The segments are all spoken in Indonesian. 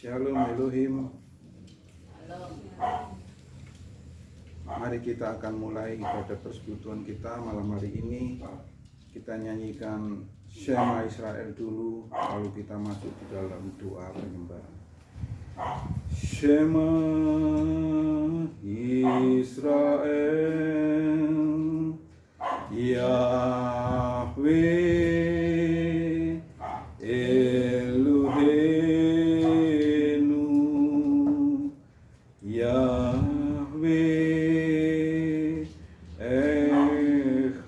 Shalom Elohim. Mari kita akan mulai ibadah persekutuan kita malam hari ini. Kita nyanyikan Shema Israel dulu, lalu kita masuk di dalam doa penyembahan. Shema Israel, Yahweh Eloheinu, Yahweh Echad,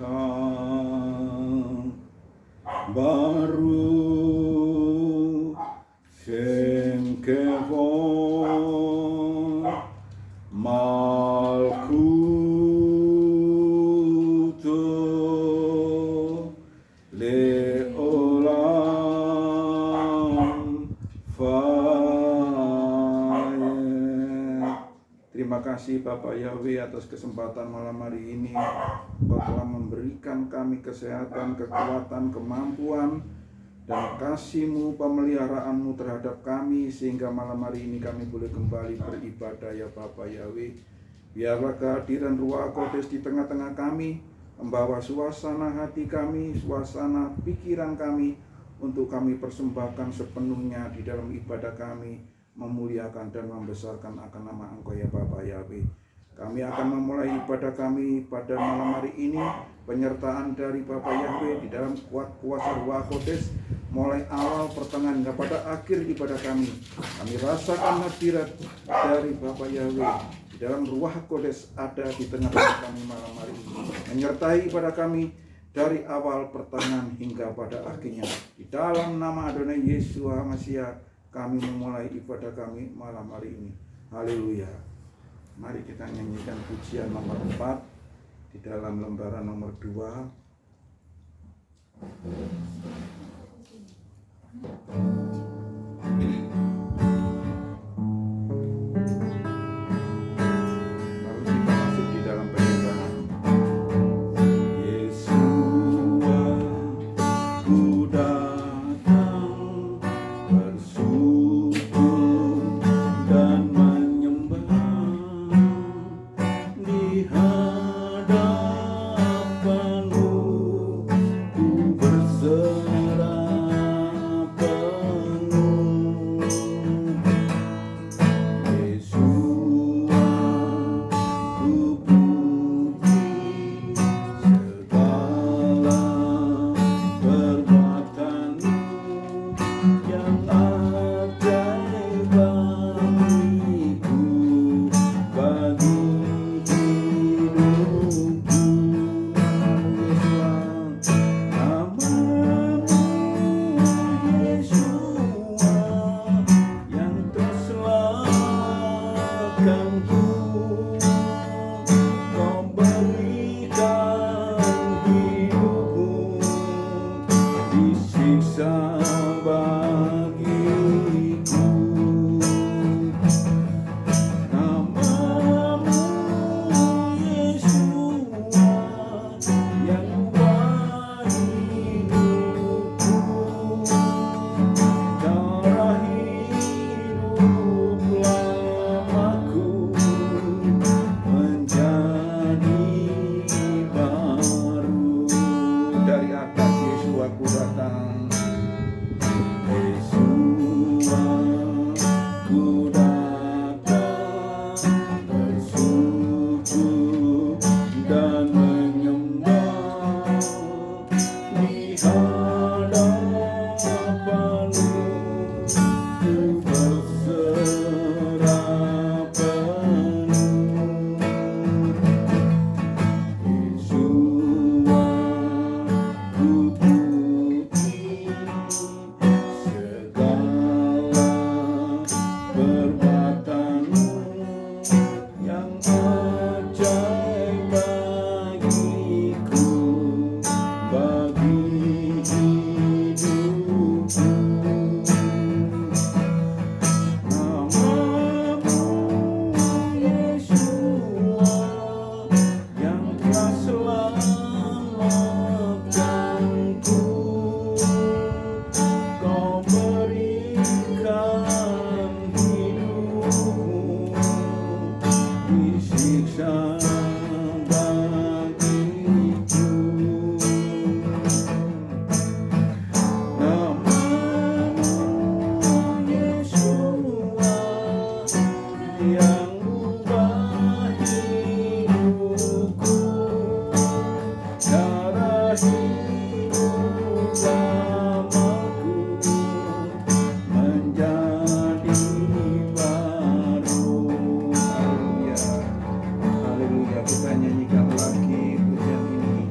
Baruch Shem Kevod Malkuto Leolam Fayet. Terima kasih Bapak Yahweh atas kesempatan malam hari ini. Engkau telah memberikan kami kesehatan, kekuatan, kemampuan, dan kasih-Mu, pemeliharaanmu terhadap kami, sehingga malam hari ini kami boleh kembali beribadah ya Bapak Yahweh. Biarlah kehadiran Ruach Kodes di tengah-tengah kami membawa suasana hati kami, suasana pikiran kami, untuk kami persembahkan sepenuhnya di dalam ibadah kami, memuliakan dan membesarkan akan nama Engkau ya Bapak Yahweh. Kami akan memulai ibadah kami pada malam hari ini, penyertaan dari Bapak Yahweh di dalam kuasa Ruach Kodes, mulai awal, pertengahan, hingga pada akhir ibadah kami. Kami rasakan hadirat dari Bapak Yahweh di dalam Ruach Kodes ada di tengah-tengah kami malam hari ini, menyertai ibadah kami dari awal, pertengahan, hingga pada akhirnya. Di dalam nama Adonai Yesus HaMashiach kami memulai ibadah kami malam hari ini. Haleluya. Mari kita nyanyikan pujian nomor 4 di dalam lembaran nomor 2. Lalu kita masuk di dalam penyembahan. Yesua, ku datang bersyukur dan menyembah di hadapan-Mu, ku berserah. kita nyanyikan lagi pujian ini.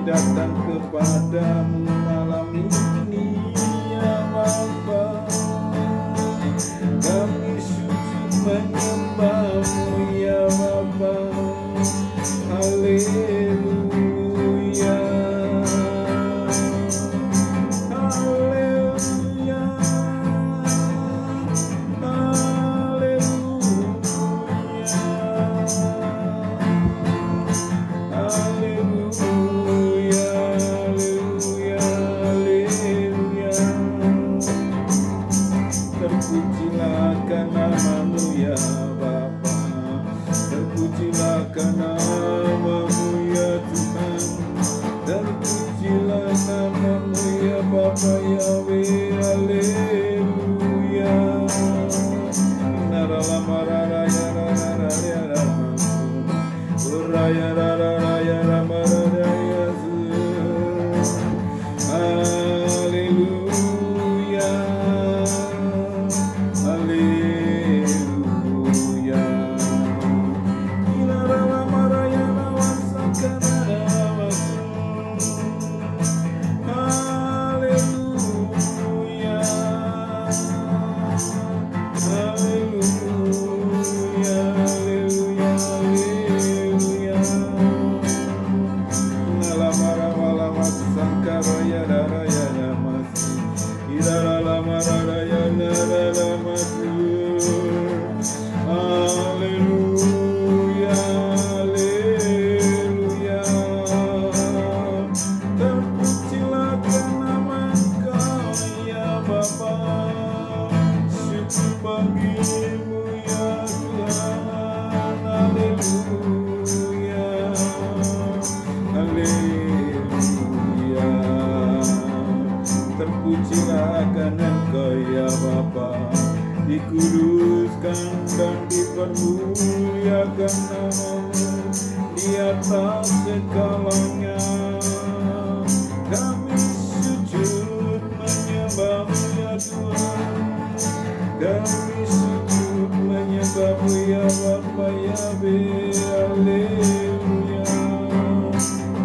Datang kepadamu malam ini ya Bapa, kami sujud menyembahmu ya Bapa. Haleluya, haleluya, terpujilah namamu ya Bapa, terpujilah namamu ya Tuhan, terpujilah namamu ya Bapa Yahweh. Haleluya. memanggilmu ya Tuhan. Haleluya, haleluya. Terpujilah karena Engkau ya Bapa, dikuduskan dan dipermuliakan namamu di atas segalanya. Kami sujud menyembahmu ya Tuhan, kami sujud menyembahmu ya Bapa Yahwe. Haleluya.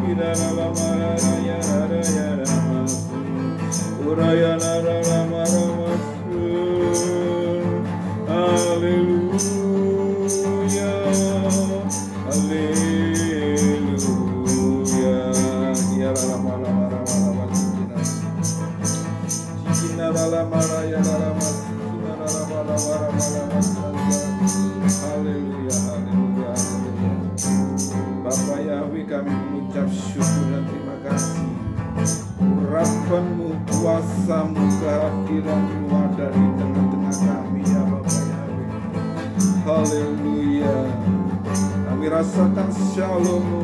Iralamaraya raya ramasu, uraya narara maramasu. Haleluya, haleluya. Ya ralamaramaramaramasina, cikina ralamaraya ramasu, ralamaramaramaramasina. Haleluya, haleluya, haleluya. Bapa Yahweh, kami mengucap syukur dan terima kasih. Urapanmu, kuasamu, kehadiranmu ada di tengah-tengah kami ya Bapa Yahweh. Haleluya. Kami rasakan shalom-Mu,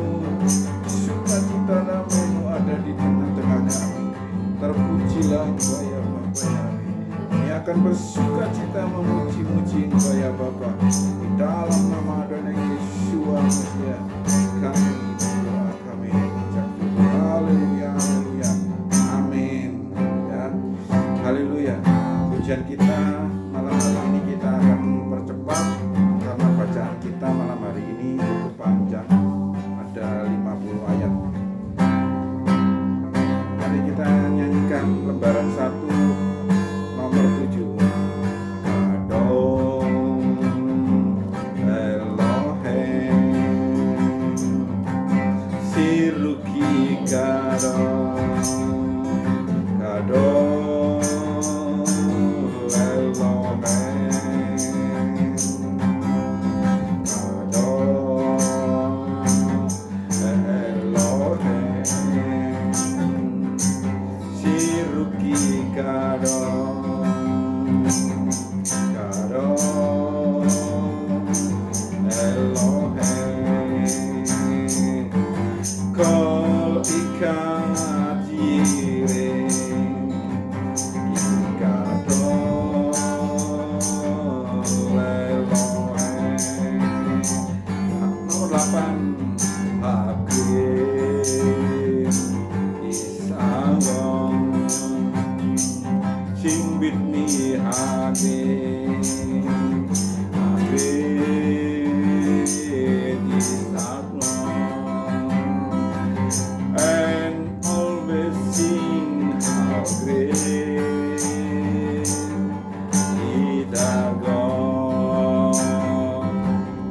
sukacita damai-Mu ada di tengah-tengah kami. Terpujilah Engkau ya Bapa Yahweh. Kami akan bersukacita memuji-muji Engkau ya Bapa. Di dalam nama Adonai Yeshua Mesya kami berdoa, kami mengucap syukur. Haleluya, haleluya, amin ya. Haleluya. Pujian kita malam hari ini kita akan percepat karena bacaan kita malam hari ini cukup panjang, ada 50 ayat. Mari kita nyanyikan lembaran 1 nomor 7.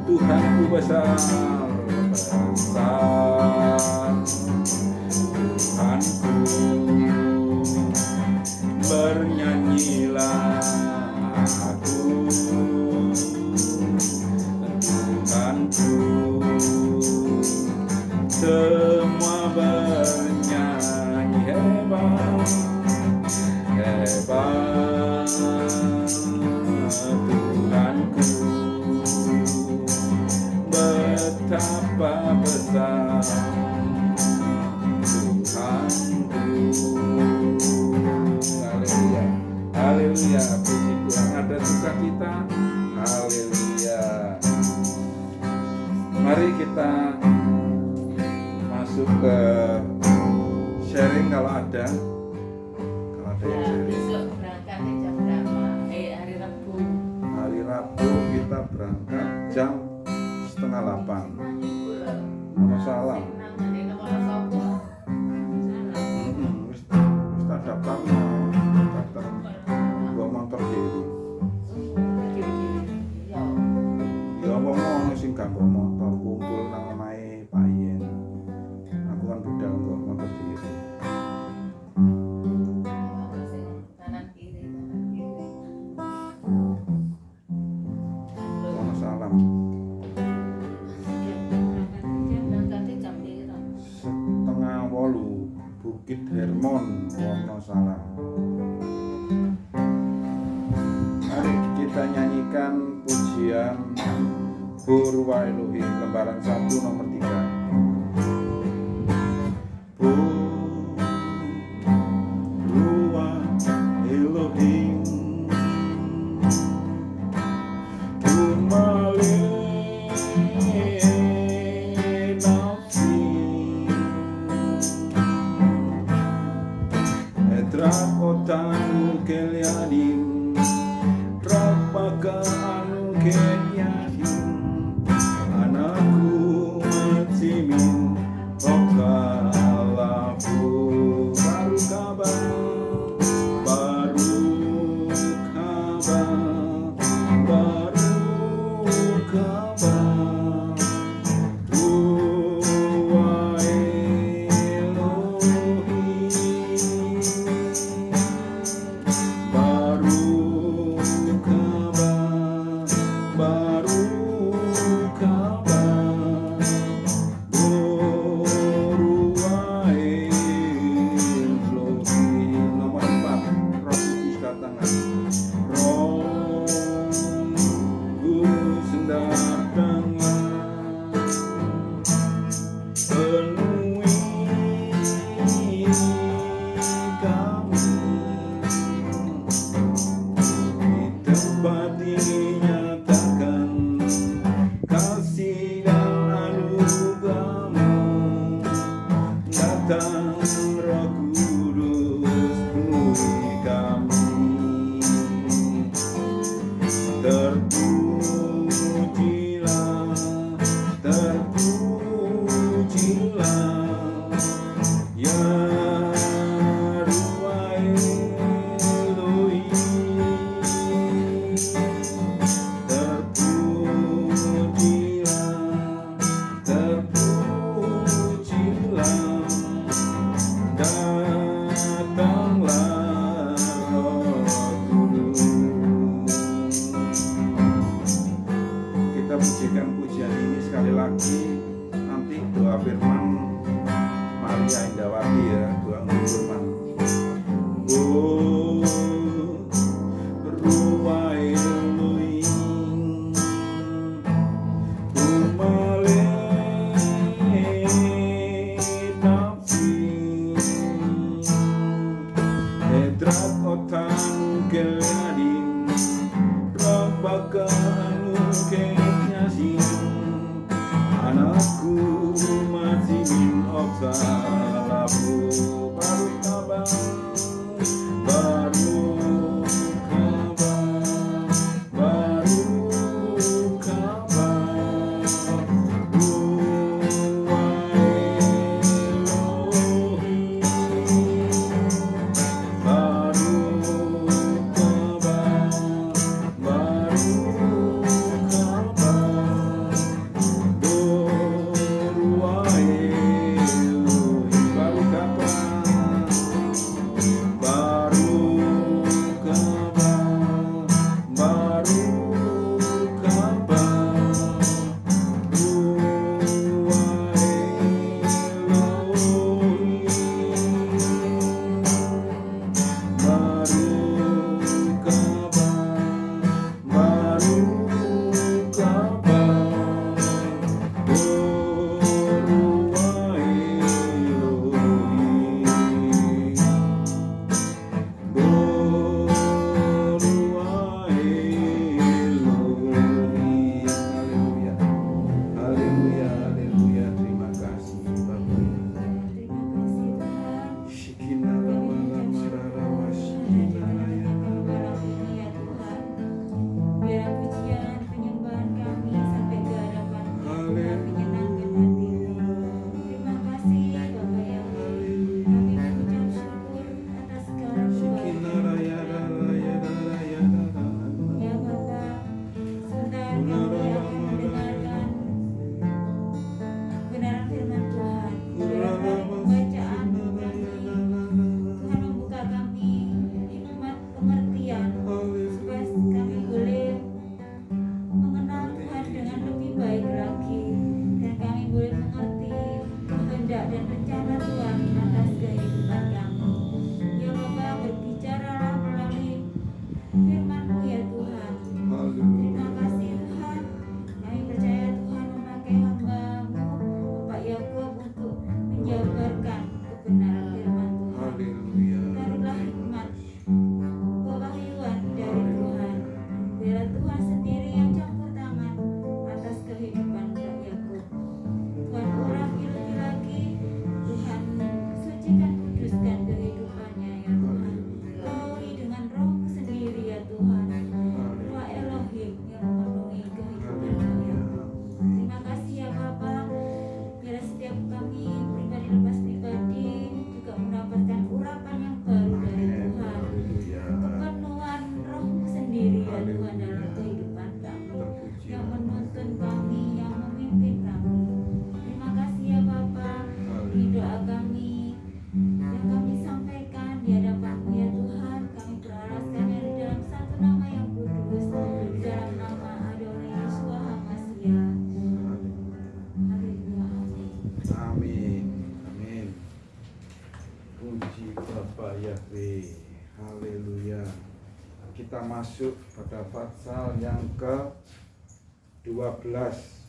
Tuhanku besar, besar Tuhanku, bernyanyilah aku Tuhanku, semua bernyanyi hebat, hebat Tuhanku, betapa besar Tuhanku. Haleluya, haleluya, puji Tuhan, ada sukacita. Haleluya. Mari kita masuk ke sharing kalau ada yang sharing. Besok berangkat jam berapa? Hari Rabu. Hari Rabu kita berangkat jam 7:30. Mau salam. Wis tak daftar gua motor dhewe. Ya ngomong sing gak nggo motor kumpul nang omahe Pak Yen. Aku kan budal kok motor dhewe. kita nyanyikan pujian Purwa Elohim lembaran 1 nomor 3. Purwa Elohim Otanu keliadim Rabbaka anu kenyadim Anakku matimin Okalafu Baru kabar Baru kabar Baru kabar Ruwa Elohim Roh Kudus penuhi kami, terpujilah, terpujilah, ya Ruwa Elohim, terpujilah, terpujilah. Datanglah Roh Kudus. Kita pujikan pujian ini sekali lagi. Nanti doa firman Maria Indawati ya, doa firman. Oh, Ruwa Elohim, Otanu keliadim Rabbaka anu kenyadim Anakku matimin oksalafu Baru kabar Baru kabar Baru kabar Ruwa Elohim pada pasal yang ke-12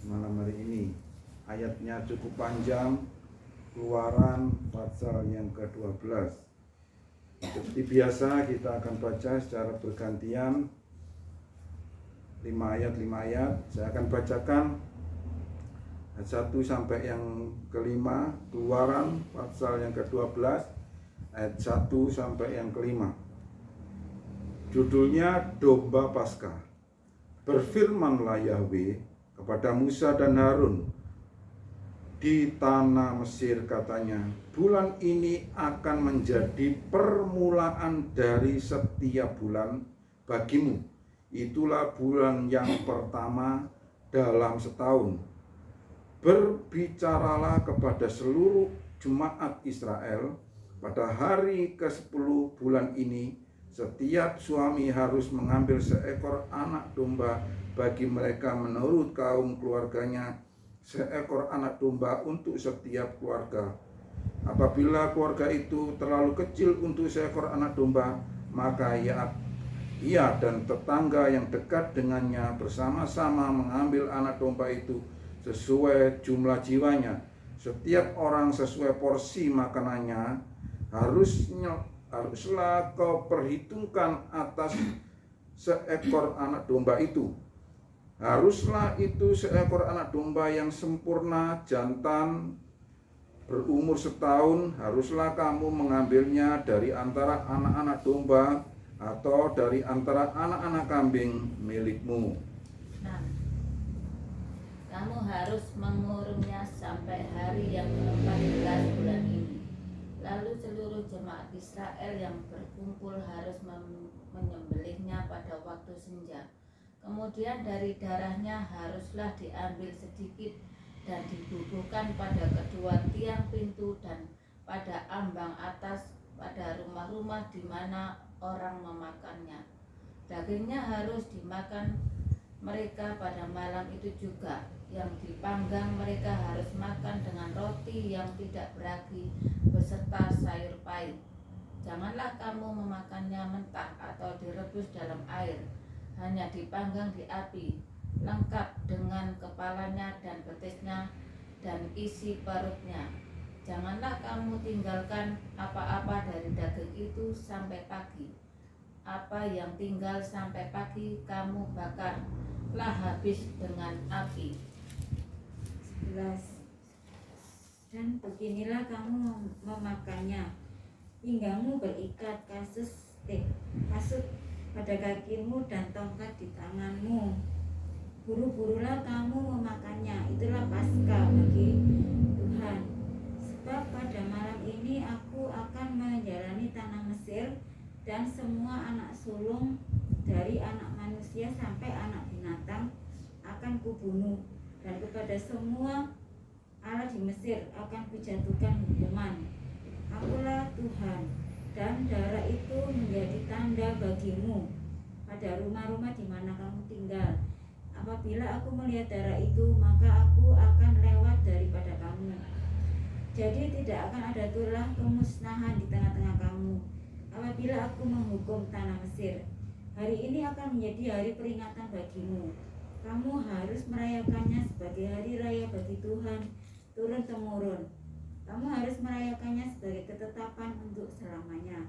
malam hari ini. Ayatnya cukup panjang, Keluaran pasal yang ke-12. Seperti biasa kita akan baca secara bergantian 5 ayat. Saya akan bacakan ayat 1 sampai yang ke-5, Keluaran pasal yang ke-12 ayat 1 sampai yang ke-5. Judulnya Domba Paskah. Berfirmanlah Yahweh kepada Musa dan Harun di tanah Mesir, katanya, bulan ini akan menjadi permulaan dari setiap bulan bagimu. Itulah bulan yang pertama dalam setahun. Berbicaralah kepada seluruh jemaat Israel, pada hari ke-10 bulan ini, setiap suami harus mengambil seekor anak domba bagi mereka menurut kaum keluarganya, seekor anak domba untuk setiap keluarga. Apabila keluarga itu terlalu kecil untuk seekor anak domba, maka ia dan tetangga yang dekat dengannya bersama-sama mengambil anak domba itu sesuai jumlah jiwanya. Setiap orang sesuai porsi makanannya. Haruslah kau perhitungkan atas seekor anak domba itu. Haruslah itu seekor anak domba yang sempurna, jantan, berumur setahun. Haruslah kamu mengambilnya dari antara anak-anak domba atau dari antara anak-anak kambing milikmu. Nah, kamu harus mengurungnya sampai hari yang ke-14 bulan ini. Lalu seluruh jemaat Israel yang berkumpul harus menyembelihnya pada waktu senja. Kemudian dari darahnya haruslah diambil sedikit dan dibubuhkan pada kedua tiang pintu dan pada ambang atas pada rumah-rumah di mana orang memakannya. Dagingnya harus dimakan mereka pada malam itu juga. Yang dipanggang mereka harus makan dengan roti yang tidak beragi beserta sayur pahit. Janganlah kamu memakannya mentah atau direbus dalam air, hanya dipanggang di api, lengkap dengan kepalanya dan betisnya dan isi perutnya. Janganlah kamu tinggalkan apa-apa dari daging itu sampai pagi. Apa yang tinggal sampai pagi kamu bakarlah habis dengan api. 11. Dan beginilah kamu memakannya, pinggangmu berikat kasut pada kakimu dan tongkat di tanganmu. Buru-burulah kamu memakannya, itulah Paskah bagi Tuhan. Sebab pada malam ini aku akan menjalani tanah Mesir, dan semua anak sulung dari anak manusia sampai anak binatang akan kubunuh, dan kepada semua Allah di Mesir akan kujatuhkan hukuman. Akulah Tuhan, dan darah itu menjadi tanda bagimu pada rumah-rumah di mana kamu tinggal. Apabila aku melihat darah itu, maka aku akan lewat daripada kamu. Jadi tidak akan ada tulah kemusnahan di tengah-tengah kamu. Apabila aku menghukum tanah Mesir, hari ini akan menjadi hari peringatan bagimu. Kamu harus merayakannya sebagai hari raya bagi Tuhan turun-temurun. Kamu harus merayakannya sebagai ketetapan untuk selamanya.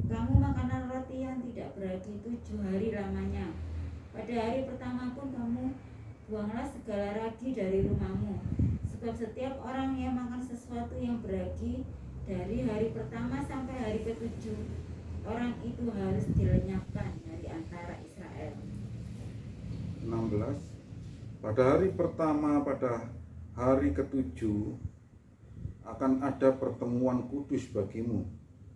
Kamu makanlah roti yang tidak beragi 7 hari lamanya. Pada hari pertama pun kamu buanglah segala ragi dari rumahmu. Sebab setiap orang yang makan sesuatu yang beragi dari hari pertama sampai hari ke-7, orang itu harus dilenyapkan dari antara Israel. 16. Pada hari pertama, pada hari ke-7 akan ada pertemuan kudus bagimu.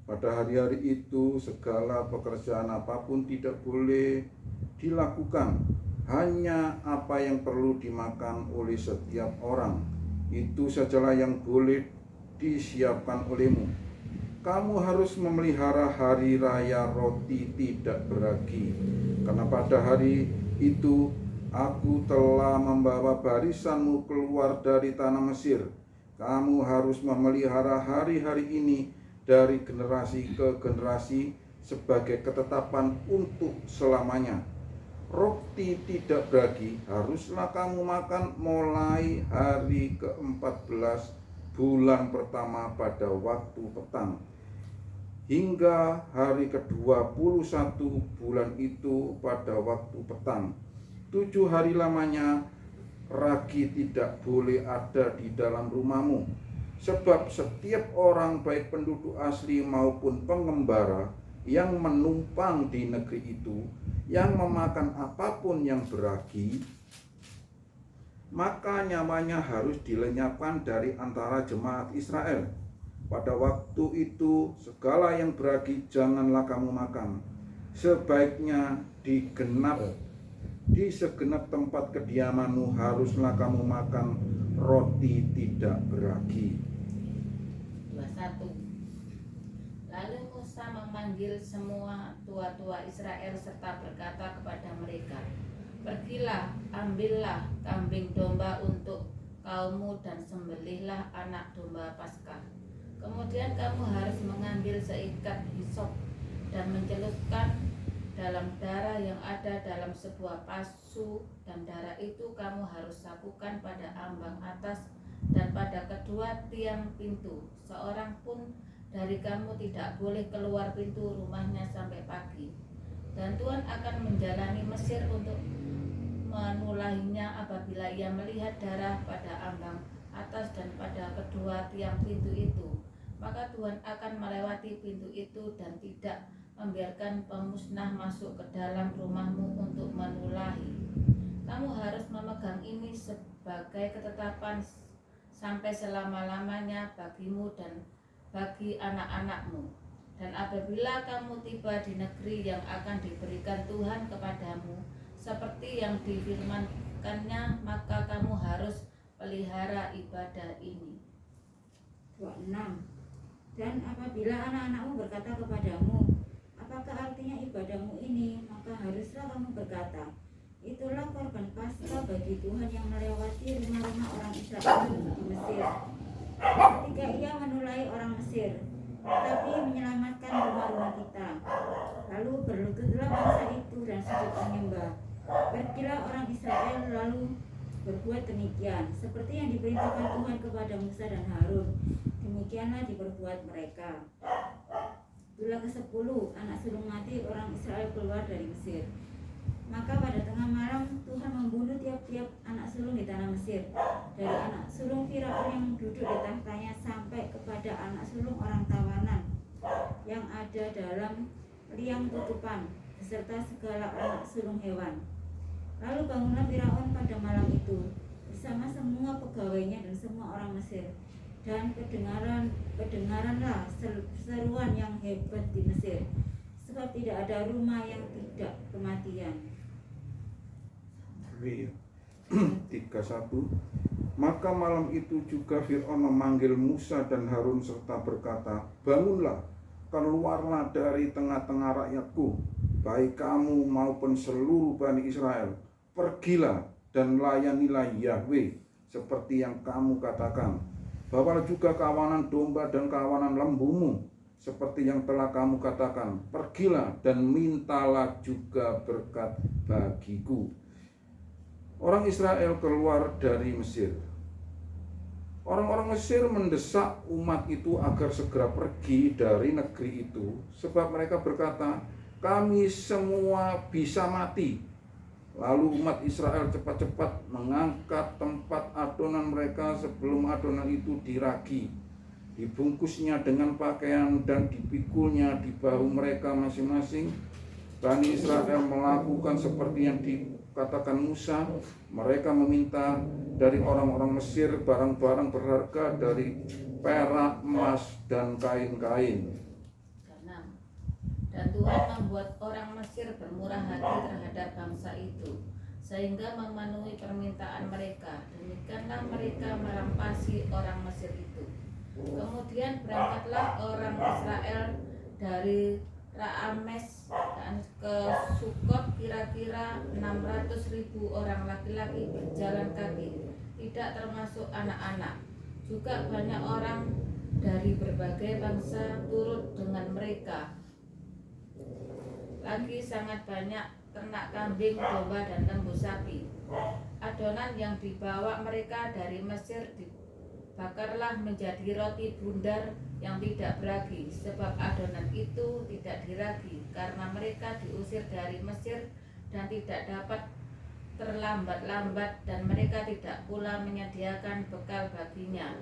Pada hari-hari itu segala pekerjaan apapun tidak boleh dilakukan, hanya apa yang perlu dimakan oleh setiap orang, itu sajalah yang boleh disiapkan olehmu. Kamu harus memelihara hari raya roti tidak beragi, karena pada hari itu aku telah membawa barisanmu keluar dari tanah Mesir. Kamu harus memelihara hari-hari ini dari generasi ke generasi sebagai ketetapan untuk selamanya. roti tidak beragi haruslah kamu makan mulai hari ke-14 bulan pertama pada waktu petang hingga hari ke-21 bulan itu pada waktu petang. 7 hari lamanya ragi tidak boleh ada di dalam rumahmu, sebab setiap orang baik penduduk asli maupun pengembara yang menumpang di negeri itu yang memakan apapun yang beragi, maka nyawanya harus dilenyapkan dari antara jemaat Israel. Pada waktu itu segala yang beragi janganlah kamu makan. Sebaiknya di segenap tempat kediamanmu haruslah kamu makan roti tidak beragi. 21. Lalu Musa memanggil semua tua-tua Israel serta berkata kepada mereka, pergilah, ambillah kambing domba untuk kaummu dan sembelihlah anak domba Paskah. Kemudian kamu harus mengambil seikat hisop dan mencelupkan dalam darah yang ada dalam sebuah pasu, dan darah itu kamu harus sapukan pada ambang atas dan pada kedua tiang pintu. Seorang pun dari kamu tidak boleh keluar pintu rumahnya sampai pagi. Dan Tuhan akan menjalani Mesir untuk menulahinya apabila ia melihat darah pada ambang atas dan pada kedua tiang pintu itu. Maka Tuhan akan melewati pintu itu dan tidak membiarkan pemusnah masuk ke dalam rumahmu untuk menulahi. Kamu harus memegang ini sebagai ketetapan sampai selama-lamanya bagimu dan bagi anak-anakmu. Dan apabila kamu tiba di negeri yang akan diberikan Tuhan kepadamu, seperti yang difirmankannya, maka kamu harus pelihara ibadah ini. 26. Dan apabila anak-anakmu berkata kepadamu, apakah artinya ibadahmu ini? Maka haruslah kamu berkata, itulah korban Paskah bagi Tuhan yang melewati rumah-rumah orang Israel di Mesir, ketika ia menulai orang Mesir, tetapi menyelamatkan rumah-rumah kita. Lalu berlututlah bangsa itu dan sujud menyembah. Pergilah orang Israel lalu berbuat demikian, seperti yang diperintahkan Tuhan kepada Musa dan Harun. Demikianlah diperbuat mereka. Bulan ke-10, anak sulung mati orang Israel keluar dari Mesir. Maka pada tengah malam Tuhan membunuh tiap-tiap anak sulung di tanah Mesir, dari anak sulung Firaun yang duduk di tahtanya sampai kepada anak sulung orang tawanan yang ada dalam liang tutupan, beserta segala anak sulung hewan. Lalu bangunlah Firaun pada malam itu bersama semua pegawainya dan semua orang Mesir, dan kedengaranlah seruan yang hebat di Mesir, sebab tidak ada rumah yang tidak kematian. 31. Maka malam itu juga Fir'aun memanggil Musa dan Harun serta berkata, bangunlah, keluarlah dari tengah-tengah rakyatku, baik kamu maupun seluruh Bani Israel. Pergilah dan layanilah Yahweh seperti yang kamu katakan. Bawalah juga kawanan domba dan kawanan lembumu seperti yang telah kamu katakan. Pergilah dan mintalah juga berkat bagiku. Orang Israel keluar dari Mesir. Orang-orang Mesir mendesak umat itu agar segera pergi dari negeri itu, sebab mereka berkata, kami semua bisa mati. Lalu umat Israel cepat-cepat mengangkat tempat adonan mereka sebelum adonan itu diragi, dibungkusnya dengan pakaian dan dipikulnya di bahu mereka masing-masing. Bani Israel melakukan seperti yang dikatakan Musa. Mereka meminta dari orang-orang Mesir barang-barang berharga dari perak, emas, dan kain-kain. Dan Tuhan membuat orang Mesir bermurah hati terhadap bangsa itu, sehingga memenuhi permintaan mereka. Demikianlah mereka merampasi orang Mesir itu. Kemudian berangkatlah orang Israel dari Raames dan ke Sukot, kira-kira 600.000 orang laki-laki berjalan kaki, tidak termasuk anak-anak. Juga banyak orang dari berbagai bangsa turut dengan mereka. Lagi sangat banyak ternak kambing, domba, dan lembu sapi. Adonan yang dibawa mereka dari Mesir dibakarlah menjadi roti bundar yang tidak beragi, sebab adonan itu tidak diragi, karena mereka diusir dari Mesir dan tidak dapat terlambat-lambat, dan mereka tidak pula menyediakan bekal baginya.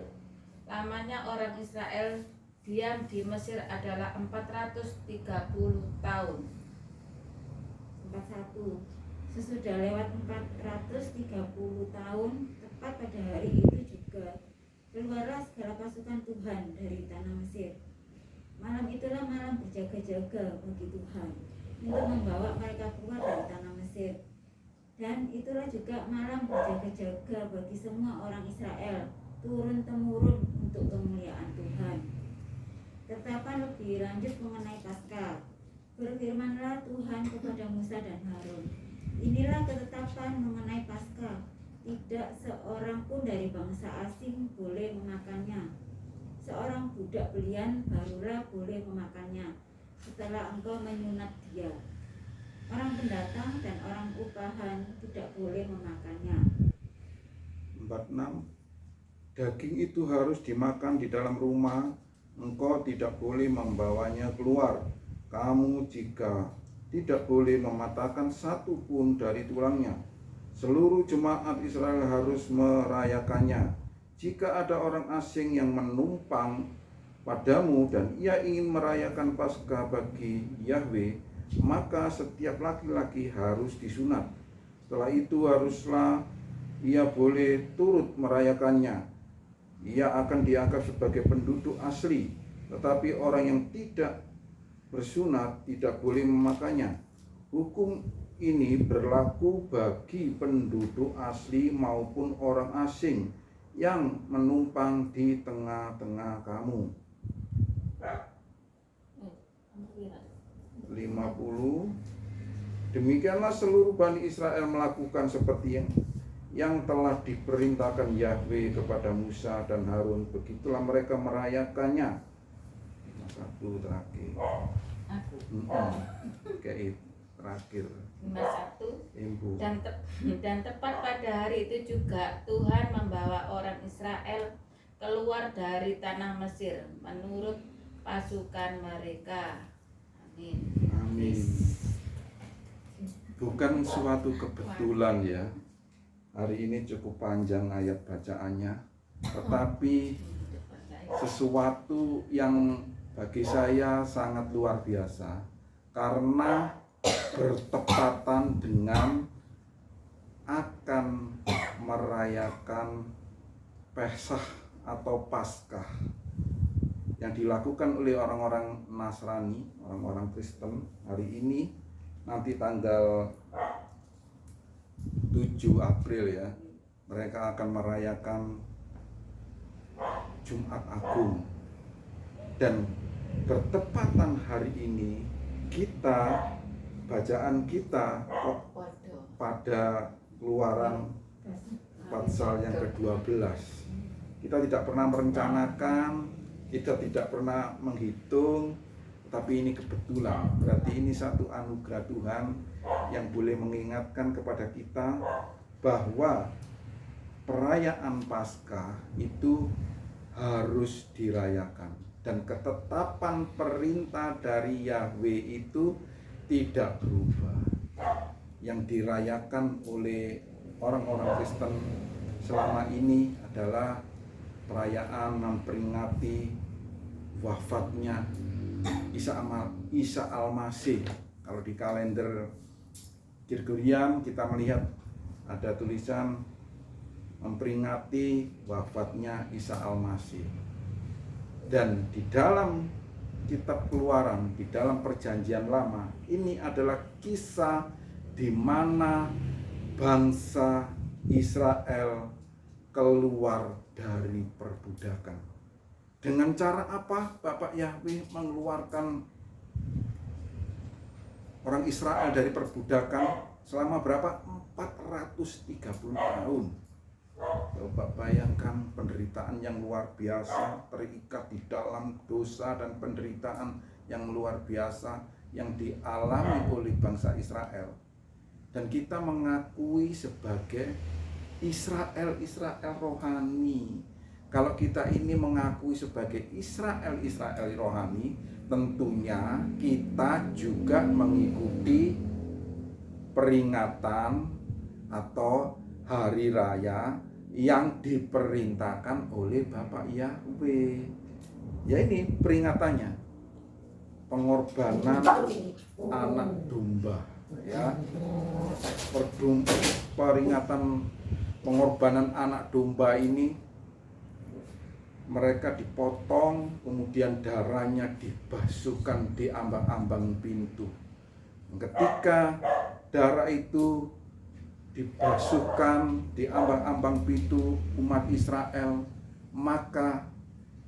Lamanya orang Israel diam di Mesir adalah 430 tahun. 41. Sesudah lewat 430 tahun, tepat pada hari itu juga, keluarlah segala pasukan Tuhan dari tanah Mesir. Malam itulah malam berjaga-jaga bagi Tuhan untuk membawa mereka keluar dari tanah Mesir. Dan itulah juga malam berjaga-jaga bagi semua orang Israel, turun-temurun untuk kemuliaan Tuhan. Ketetapan lebih lanjut mengenai Paskah. Berfirmanlah Tuhan kepada Musa dan Harun, inilah ketetapan mengenai Paskah. Tidak seorang pun dari bangsa asing boleh memakannya. Seorang budak belian barulah boleh memakannya setelah engkau menyunat dia. Orang pendatang dan orang upahan tidak boleh memakannya. 46. Daging itu harus dimakan di dalam rumah, engkau tidak boleh membawanya keluar. Kamu jika tidak boleh mematahkan satu pun dari tulangnya. Seluruh jemaat Israel harus merayakannya. Jika ada orang asing yang menumpang padamu dan ia ingin merayakan Paskah bagi Yahweh, maka setiap laki-laki harus disunat. Setelah itu haruslah ia boleh turut merayakannya. Ia akan dianggap sebagai penduduk asli, tetapi orang yang tidak bersunat tidak boleh memakannya. Hukum ini berlaku bagi penduduk asli maupun orang asing yang menumpang di tengah-tengah kamu. 50. Demikianlah seluruh Bani Israel melakukan seperti yang telah diperintahkan Yahweh kepada Musa dan Harun. Begitulah mereka merayakannya. Satu terakhir. Kayak terakhir. 51. Ibu. Dan tepat pada hari itu juga Tuhan membawa orang Israel keluar dari tanah Mesir menurut pasukan mereka. Amin. Amin. Bukan suatu kebetulan ya. Hari ini cukup panjang ayat bacaannya, tetapi sesuatu yang bagi saya sangat luar biasa karena bertepatan dengan akan merayakan Peskah atau Paskah yang dilakukan oleh orang-orang Nasrani, orang-orang Kristen hari ini, nanti tanggal 7 April ya, mereka akan merayakan Jumat Agung. Dan bertepatan hari ini kita, bacaan kita pada Keluaran pasal yang ke-12. Kita tidak pernah merencanakan, kita tidak pernah menghitung, tapi ini kebetulan. Berarti ini satu anugerah Tuhan yang boleh mengingatkan kepada kita bahwa perayaan Paskah itu harus dirayakan. Dan ketetapan perintah dari Yahweh itu tidak berubah. Yang dirayakan oleh orang-orang Kristen selama ini adalah perayaan memperingati wafatnya Isa Al-Masih. Kalau di kalender Gregorian kita melihat ada tulisan memperingati wafatnya Isa Al-Masih. Dan di dalam kitab Keluaran, di dalam Perjanjian Lama, ini adalah kisah di mana bangsa Israel keluar dari perbudakan. Dengan cara apa Bapak Yahweh mengeluarkan orang Israel dari perbudakan selama berapa? 430 tahun. Coba bayangkan penderitaan yang luar biasa, terikat di dalam dosa dan penderitaan yang luar biasa yang dialami oleh bangsa Israel. dan kita mengakui sebagai Israel rohani. Kalau kita ini mengakui sebagai Israel rohani, tentunya kita juga mengikuti peringatan atau hari raya yang diperintahkan oleh Bapak Yahweh. Ya, ini peringatannya, pengorbanan anak domba, ya. Peringatan pengorbanan anak domba ini, mereka dipotong, kemudian darahnya dibasuhkan di ambang-ambang pintu. Ketika darah itu dibasuhkan di ambang-ambang pintu umat Israel, maka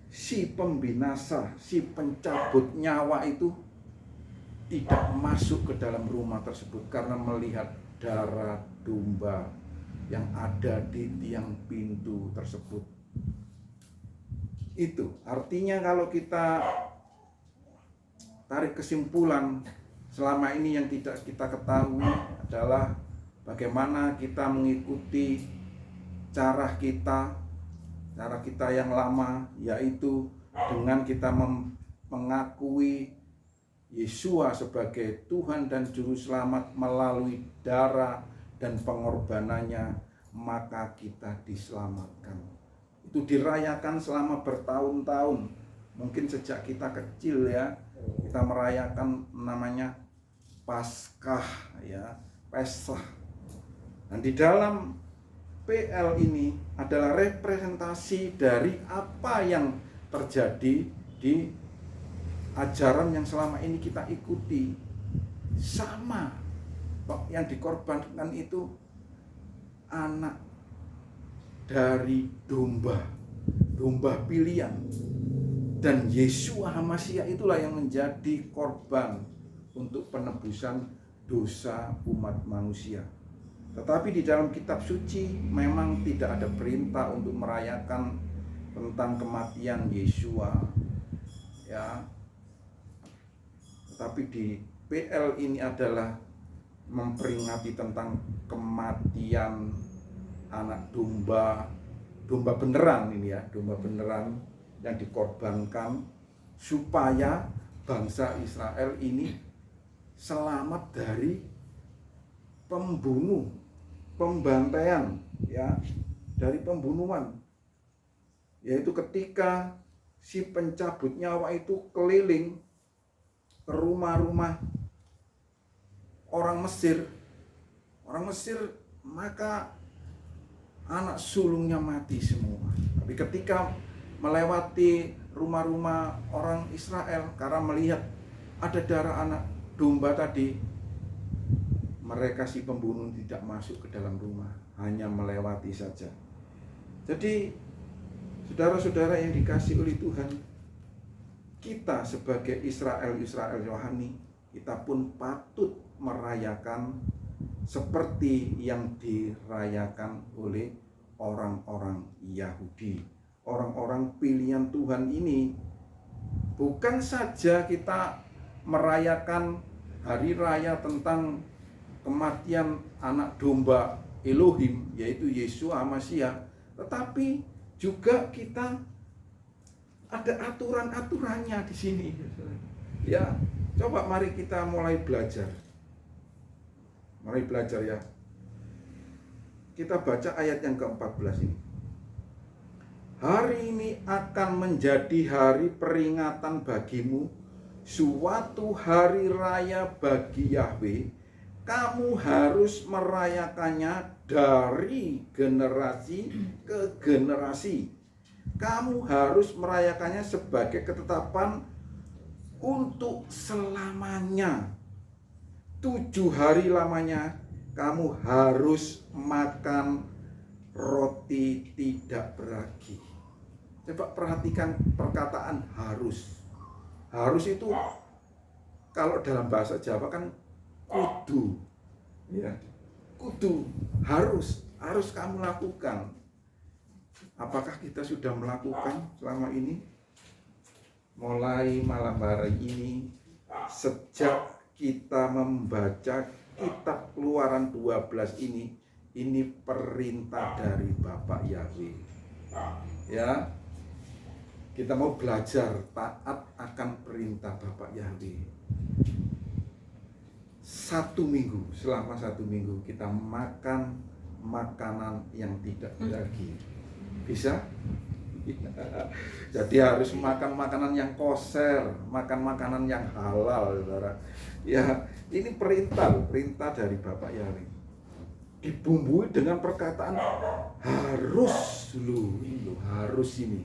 si pembinasa, si pencabut nyawa itu tidak masuk ke dalam rumah tersebut karena melihat darah domba yang ada di tiang pintu tersebut. Itu artinya kalau kita tarik kesimpulan, selama ini yang tidak kita ketahui adalah bagaimana kita mengikuti cara kita yang lama, yaitu dengan kita mengakui Yesua sebagai Tuhan dan Juru Selamat melalui darah dan pengorbanannya, maka kita diselamatkan. Itu dirayakan selama bertahun-tahun. Mungkin sejak kita kecil, ya, kita merayakan namanya Paskah, ya, Pesah. Dan di dalam PL ini adalah representasi dari apa yang terjadi di ajaran yang selama ini kita ikuti. Sama, yang dikorbankan itu anak dari domba pilihan, dan Yesua HaMasyiah itulah yang menjadi korban untuk penebusan dosa umat manusia. Tetapi di dalam kitab suci memang tidak ada perintah untuk merayakan tentang kematian Yesua, ya. Tetapi di PL ini adalah memperingati tentang kematian anak domba beneran ini, ya, domba beneran yang dikorbankan supaya bangsa Israel ini selamat dari pembantaian, ya, dari pembunuhan, yaitu ketika si pencabut nyawa itu keliling ke rumah-rumah orang Mesir, maka anak sulungnya mati semua. Tapi ketika melewati rumah-rumah orang Israel, karena melihat ada darah anak domba tadi, mereka si pembunuh tidak masuk ke dalam rumah, hanya melewati saja. Jadi saudara-saudara yang dikasihi oleh Tuhan, kita sebagai Israel rohani, kita pun patut merayakan seperti yang dirayakan oleh orang-orang Yahudi, orang-orang pilihan Tuhan ini. Bukan saja kita merayakan hari raya tentang kematian anak domba Elohim, yaitu Yesua HaMasyiah, tetapi juga kita ada aturan-aturannya di sini. Ya, coba mari kita mulai belajar. Ya. Kita baca ayat yang ke-14 ini. Hari ini akan menjadi hari peringatan bagimu, suatu hari raya bagi Yahweh. Kamu harus merayakannya dari generasi ke generasi. Kamu harus merayakannya sebagai ketetapan untuk selamanya. 7 hari lamanya kamu harus makan roti tidak beragi. Coba perhatikan perkataan harus. Harus itu kalau dalam bahasa Jawa kan kudu, ya, kudu, harus kamu lakukan. Apakah kita sudah melakukan selama ini? Mulai malam hari ini, sejak kita membaca kitab Keluaran 12 ini perintah dari Bapak Yahweh. Ya. Kita mau belajar taat akan perintah Bapak Yahweh. Selama 1 minggu kita makan makanan yang tidak beragi. Bisa? Jadi harus makan makanan yang kosher, makan makanan yang halal, saudara. Ya, ini perintah dari Bapak Yahweh. Dibumbui dengan perkataan harus harus ini.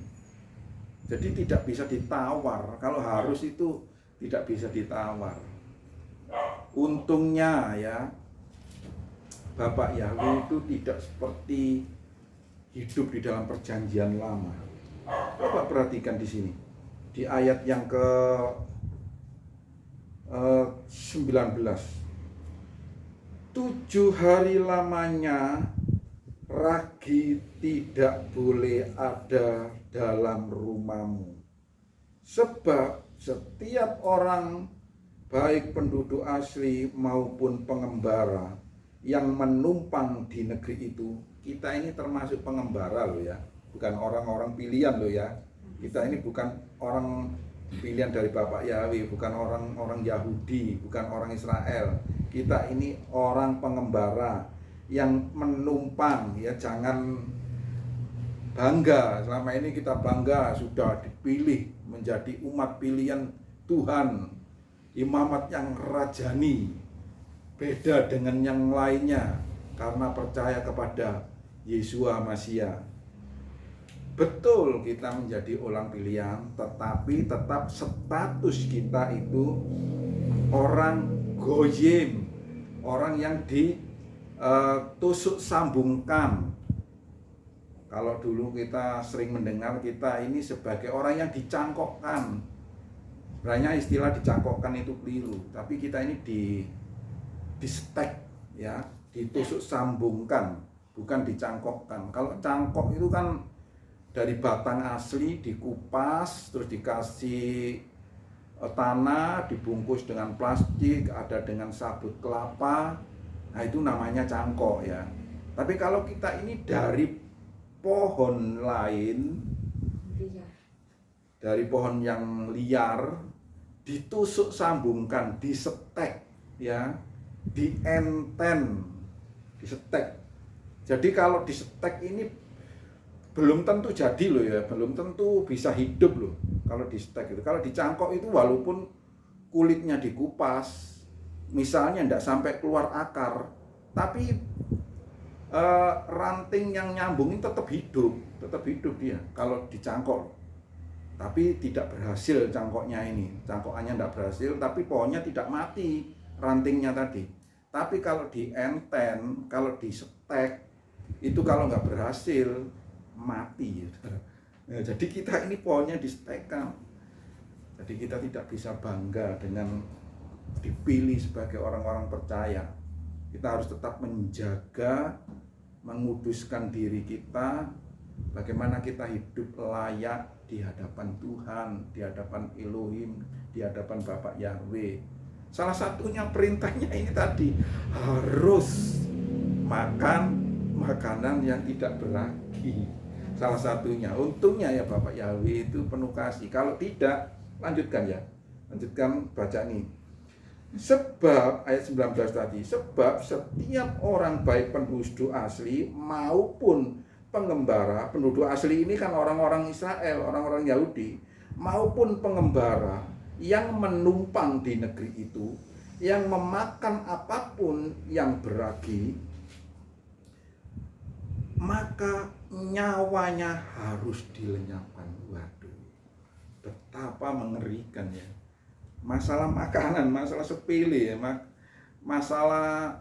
Jadi tidak bisa ditawar. Kalau harus itu tidak bisa ditawar. Untungnya ya, Bapak Yahweh itu tidak seperti hidup di dalam perjanjian lama. Coba perhatikan di sini. Di ayat yang ke 19. 7 hari lamanya ragi tidak boleh ada dalam rumahmu. Sebab setiap orang, baik penduduk asli maupun pengembara yang menumpang di negeri itu, kita ini termasuk pengembara loh ya, bukan orang-orang pilihan loh ya. Kita ini bukan orang pilihan dari Bapak Yahweh, bukan orang-orang Yahudi, bukan orang Israel. Kita ini orang pengembara yang menumpang ya. Jangan bangga, selama ini kita bangga sudah dipilih menjadi umat pilihan Tuhan, imamat yang rajani, beda dengan yang lainnya karena percaya kepada Yeshua Masiah. Betul kita menjadi orang pilihan, tetapi tetap status kita itu orang goyim, orang yang ditusuk sambungkan. Kalau dulu kita sering mendengar kita ini sebagai orang yang dicangkokkan. Sebenarnya istilah dicangkokkan itu keliru, tapi kita ini di stek ya, ditusuk sambungkan, bukan dicangkokkan. Kalau cangkok itu kan dari batang asli dikupas, terus dikasih tanah, dibungkus dengan plastik, ada dengan sabut kelapa. Nah, itu namanya cangkok ya. Tapi kalau kita ini dari pohon lain, dari pohon yang liar, ditusuk sambungkan, disetek ya, dienten, disetek. Jadi kalau disetek ini belum tentu jadi loh ya, belum tentu bisa hidup loh kalau di stek itu. Kalau dicangkok itu walaupun kulitnya dikupas, misalnya tidak sampai keluar akar, tapi ranting yang nyambungin tetap hidup dia kalau dicangkok. Tapi tidak berhasil cangkoknya ini, cangkokannya tidak berhasil, tapi pohonnya tidak mati rantingnya tadi. Tapi kalau dienten, kalau di stek itu kalau nggak berhasil mati. Nah, jadi kita ini pohonnya distekkan. Jadi kita tidak bisa bangga dengan dipilih sebagai orang-orang percaya. Kita harus tetap menjaga, menguduskan diri kita, bagaimana kita hidup layak di hadapan Tuhan, di hadapan Elohim, di hadapan Bapak Yahweh. Salah satunya perintahnya ini tadi, harus makan makanan yang tidak beragi. Salah satunya, untungnya ya Bapak Yahweh itu penuh kasih. Kalau tidak, lanjutkan ya. Lanjutkan baca nih. Sebab ayat 19 tadi, sebab setiap orang baik penduduk asli maupun pengembara, penduduk asli ini kan orang-orang Israel, orang-orang Yahudi, maupun pengembara yang menumpang di negeri itu, yang memakan apapun yang beragi, maka nyawanya harus dilenyapkan. Waduh, betapa mengerikan ya. Masalah makanan, masalah sepele ya, masalah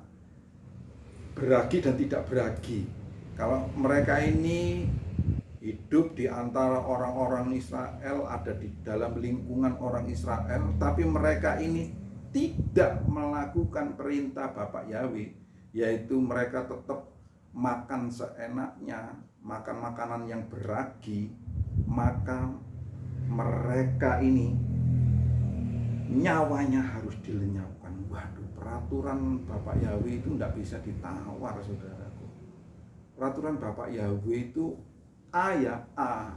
beragi dan tidak beragi. Kalau mereka ini hidup di antara orang-orang Israel, ada di dalam lingkungan orang Israel, tapi mereka ini tidak melakukan perintah Bapak Yahweh, yaitu mereka tetap makan seenaknya, makan makanan yang beragi, maka mereka ini nyawanya harus dilenyapkan. Waduh, peraturan Bapak Yahweh itu tidak bisa ditawar, saudaraku. Peraturan Bapak Yahweh itu A ya A,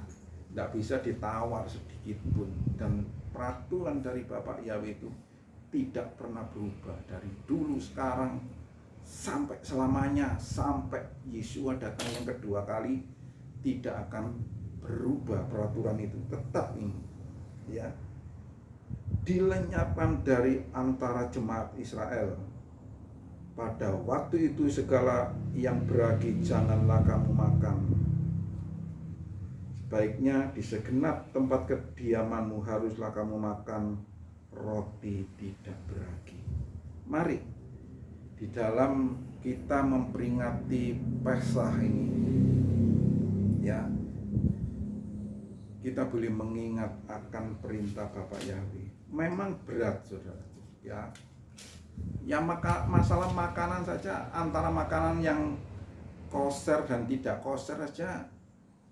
tidak bisa ditawar sedikit pun. Dan peraturan dari Bapak Yahweh itu tidak pernah berubah dari dulu, sekarang, sampai selamanya, sampai Yesua datang yang kedua kali, tidak akan berubah peraturan itu, tetap ini, ya, dilenyapkan dari antara jemaat Israel. Pada waktu itu segala yang beragi janganlah kamu makan. Sebaiknya di segenap tempat kediamanmu haruslah kamu makan roti tidak beragi. Mari di dalam kita memperingati Peskah ini, ya, kita boleh mengingat akan perintah Bapak Yahweh. Memang berat, saudara, ya. Ya, masalah makanan saja, antara makanan yang kosher dan tidak kosher saja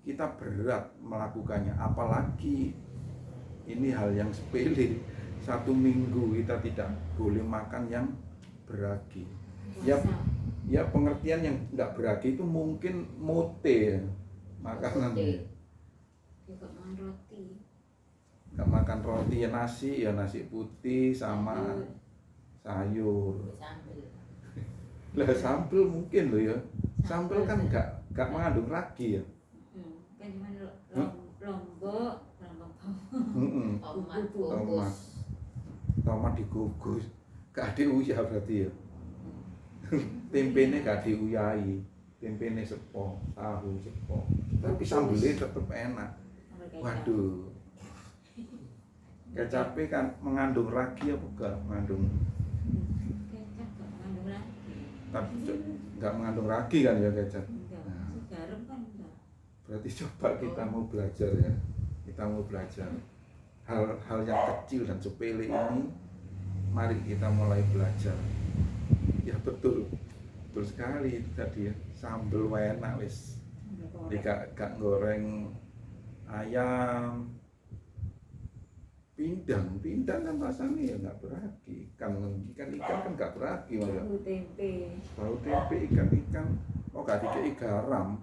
kita berat melakukannya. Apalagi ini hal yang sepele, 1 minggu kita tidak boleh makan yang beragi. Ya pengertian yang tidak beragi itu mungkin mote makanan. Juga makan roti. Nggak makan roti, ya nasi putih sama sayur. Lah sambel mungkin loh ya. Sambel kan nggak mengandung ragi ya. Kan cuma lombok. Tomat digugus. Gak diuyah berarti ya. Tempene gak diuyai. Tempene sepo, tahu sepo. Tapi sambelnya tetap enak. Waduh. Kecapnya kan mengandung ragi apa enggak mengandung? Kecap gak mengandung ragi. Tapi enggak mengandung ragi kan ya kecap. Enggak, garam kan enggak. Berarti coba kita mau belajar ya. Kita mau belajar hal-hal yang kecil dan sepele ini. Mari kita mulai belajar. Ya betul sekali itu tadi ya. Sambel enak wis. Gak goreng ayam. Pindang kan rasanya ya nggak beragi. Ikan kan nggak beragi malah. Bau tempe ikan. Oh gak dikei garam.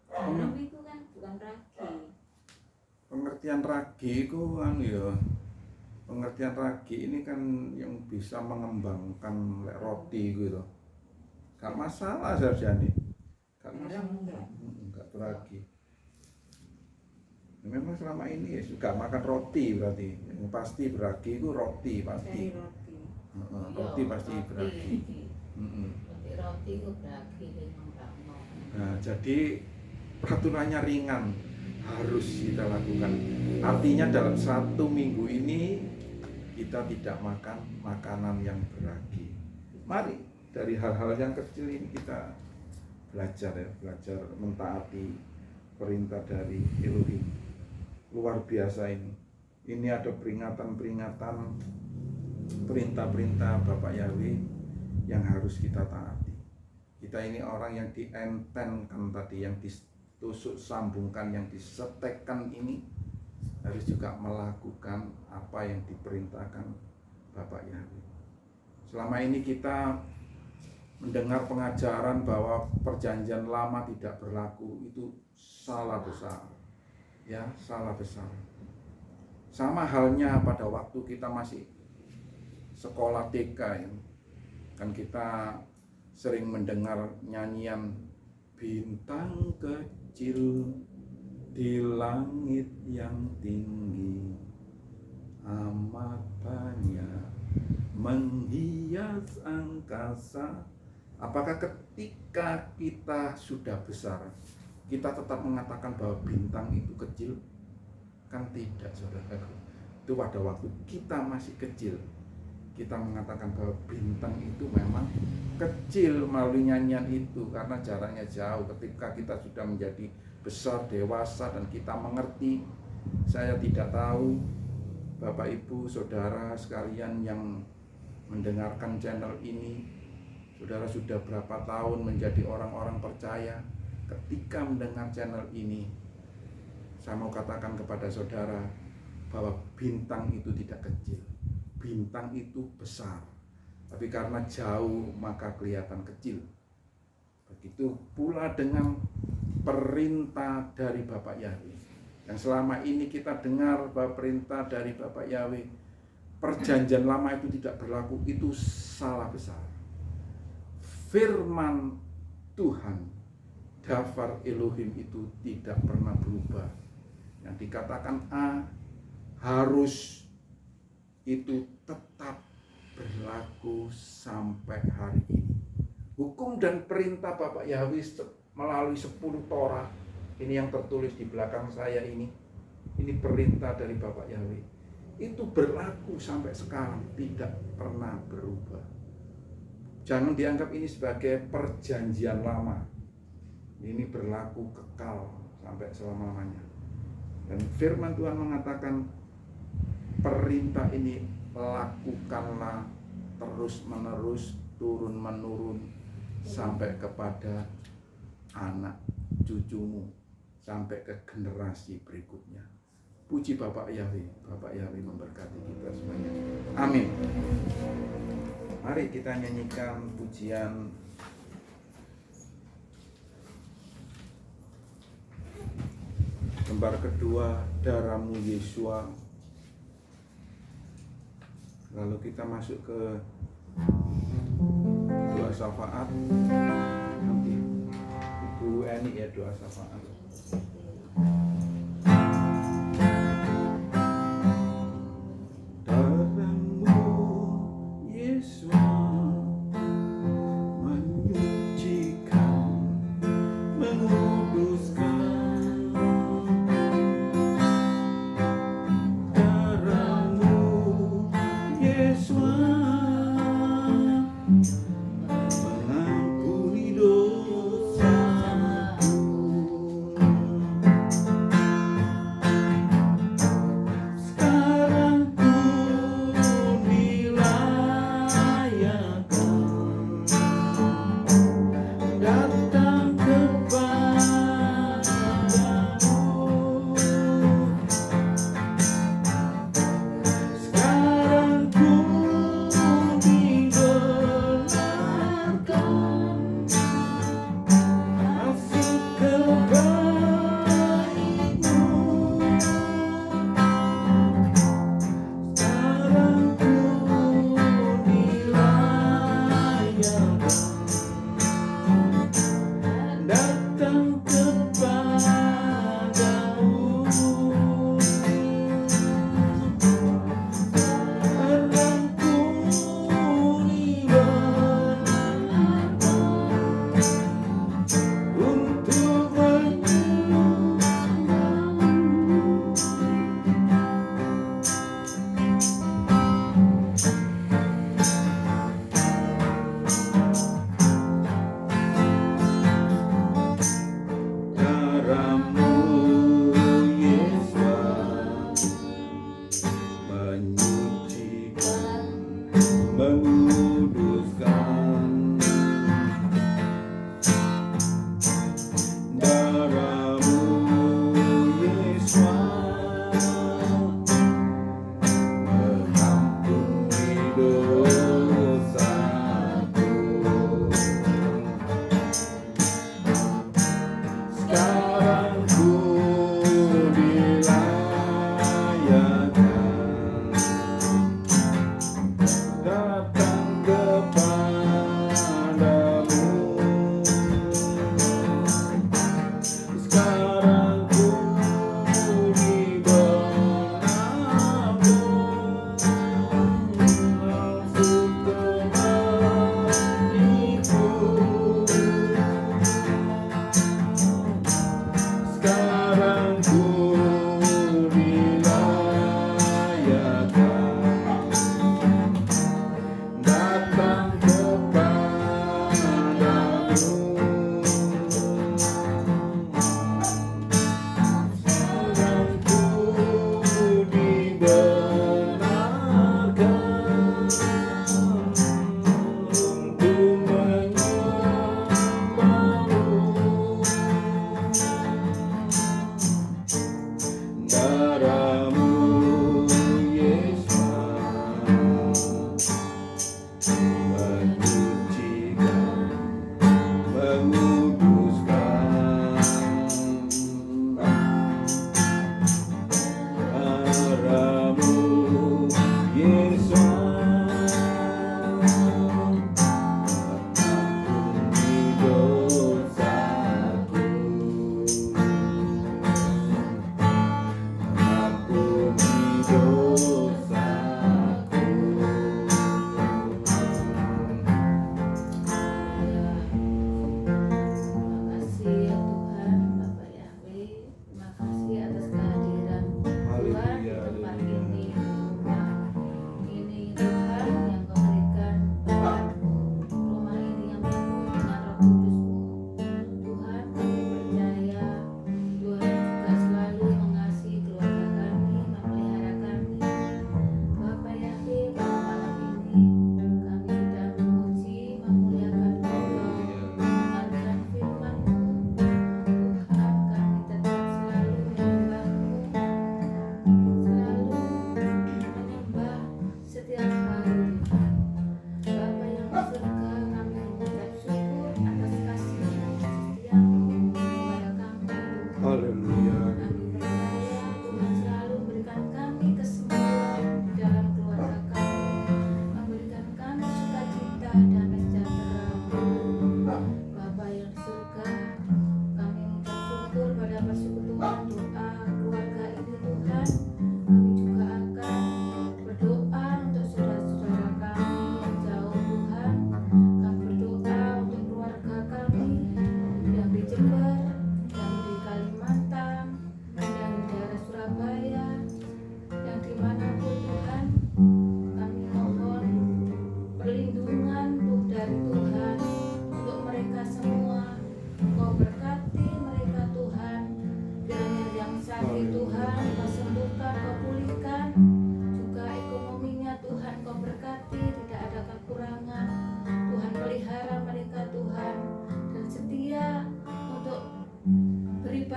Garam itu kan bukan ragi. Pengertian ragi itu kan ya. Pengertian ragi ini kan yang bisa mengembangkan roti gitu. Gak masalah Sarjani. Gak masalah. Enggak beragi. Memang selama ini ya suka makan roti berarti. Yang pasti beragi itu roti pasti. Roti pasti beragi. Roti itu beragi memang gak mau. Nah, jadi peraturannya ringan, harus kita lakukan. Artinya dalam 1 minggu ini kita tidak makan makanan yang beragi. Mari dari hal-hal yang kecil ini kita belajar mentaati perintah dari Elohim. Luar biasa ini. Ini ada peringatan-peringatan, perintah-perintah Bapak Yahweh yang harus kita taati. Kita ini orang yang dientenkan tadi, yang ditusuk sambungkan, yang disetekkan ini harus juga melakukan apa yang diperintahkan Bapak Yahweh. Selama ini kita mendengar pengajaran bahwa perjanjian lama tidak berlaku, itu salah besar. Ya, salah besar. Sama halnya pada waktu kita masih sekolah TK ya. Kan kita sering mendengar nyanyian bintang kecil di langit yang tinggi amat banyak menghias angkasa. Apakah ketika kita sudah besar kita tetap mengatakan bahwa bintang itu kecil? Kan tidak, saudaraku. Itu pada waktu kita masih kecil kita mengatakan bahwa bintang itu memang kecil melalui nyanyian itu karena jaraknya jauh. Ketika kita sudah menjadi besar, dewasa, dan kita mengerti, saya tidak tahu Bapak Ibu Saudara sekalian yang mendengarkan channel ini, saudara sudah berapa tahun menjadi orang-orang percaya. Ketika mendengar channel ini, saya mau katakan kepada saudara bahwa bintang itu tidak kecil. bintang itu besar, tapi karena jauh maka kelihatan kecil. Begitu pula dengan perintah dari Bapak Yahweh. Yang selama ini kita dengar bahwa perintah dari Bapak Yahweh, perjanjian lama itu tidak berlaku, itu salah besar. Firman Tuhan, Davar Elohim itu tidak pernah berubah. Yang dikatakan A harus itu tetap berlaku sampai hari ini. Hukum dan perintah Bapak Yahweh melalui 10 Torah, ini yang tertulis di belakang saya ini perintah dari Bapak Yahweh, itu berlaku sampai sekarang, tidak pernah berubah. Jangan dianggap ini sebagai perjanjian lama, ini berlaku kekal sampai selama-lamanya. Dan firman Tuhan mengatakan perintah ini lakukanlah terus-menerus, turun-menurun sampai kepada anak cucumu, sampai ke generasi berikutnya. Puji Bapak Yahweh. Bapak Yahweh memberkati kita semuanya. Amin. Mari kita nyanyikan pujian lembar kedua, Darahmu Yesua. Lalu kita masuk ke doa syafaat. Nanti Ibu Eni ya doa syafaat. Darahmu Yesus menyucikan, menguduskan. Darahmu Yesus mengampuni dosaku.